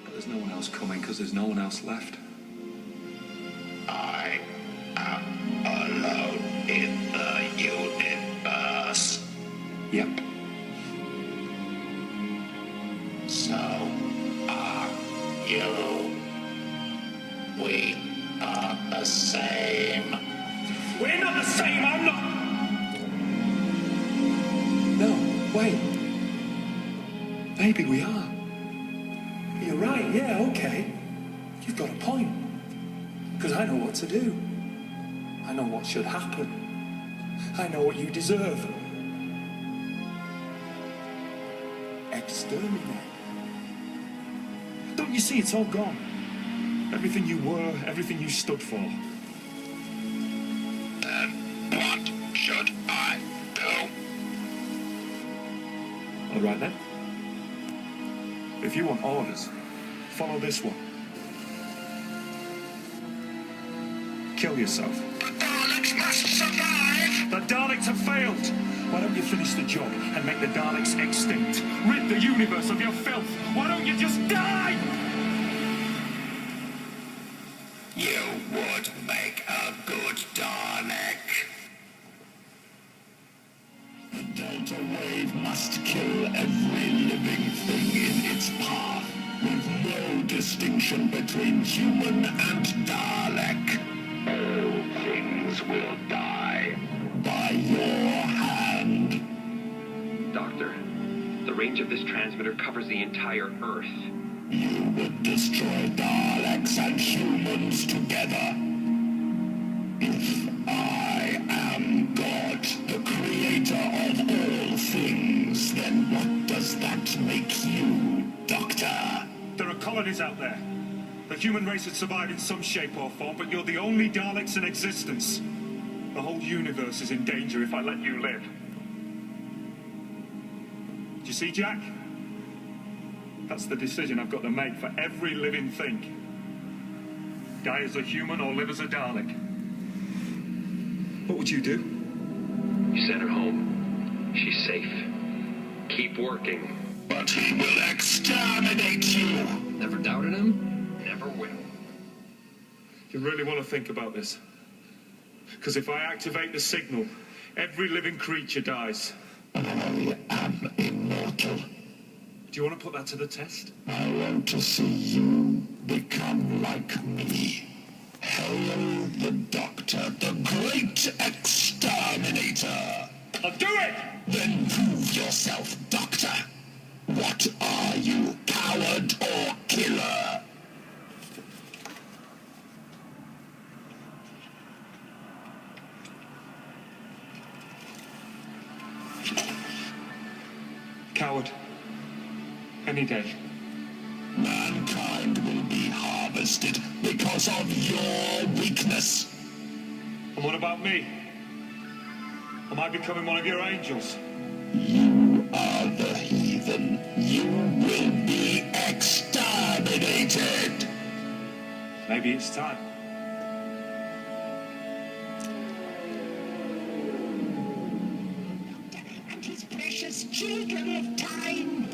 But there's no one else coming because there's no one else left. I am alone in the universe. Yep. So are you. We are the same. We're not the same, I'm not... No, wait. Maybe we are. You're right, yeah, okay. You've got a point. Because I know what to do. I know what should happen. I know what you deserve. Exterminate. Don't you see it's all gone? Everything you were, everything you stood for. Then what should I do? All right then. If you want orders, follow this one. Kill yourself. The Daleks must survive! The Daleks have failed! Why don't you finish the job and make the Daleks extinct? Rid the universe of your filth! Why don't you just die? You would make a good Dalek. The Delta Wave must kill every living thing in its path, with no distinction between human and Dalek. All things will die by your hand. Doctor, the range of this transmitter covers the entire Earth. You would destroy Daleks and humans together. If I am God, the creator of all things, then what does that make you, Doctor? There are colonies out there. The human race had survived in some shape or form, but you're the only Daleks in existence. The whole universe is in danger if I let you live. Do you see, Jack? That's the decision I've got to make for every living thing. Die as a human or live as a Dalek. What would you do? You sent her home. She's safe. Keep working. But he will exterminate you! Never doubted him, never will. You really want to think about this? Because if I activate the signal, every living creature dies. I am immortal. Do you want to put that to the test? I want to see you become like me. Hail the Doctor, the great exterminator! I'll do it! Then prove yourself, Doctor. What are you, coward or killer? Coward. Any day. Mankind will be harvested because of your weakness. And what about me? Am I becoming one of your angels? You are the heathen. You will be exterminated. Maybe it's time. And his precious children of time.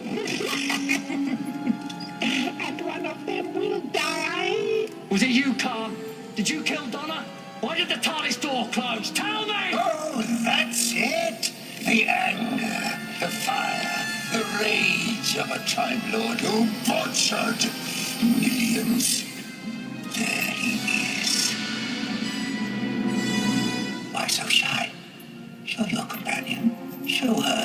And one of them will die. Was it you, Khan? Did you kill Donna? Why did the TARDIS door close? Tell me! Oh, that's it. The anger, the fire, the rage of a Time Lord who butchered millions. There he is. Why so shy? Show your companion. Show her.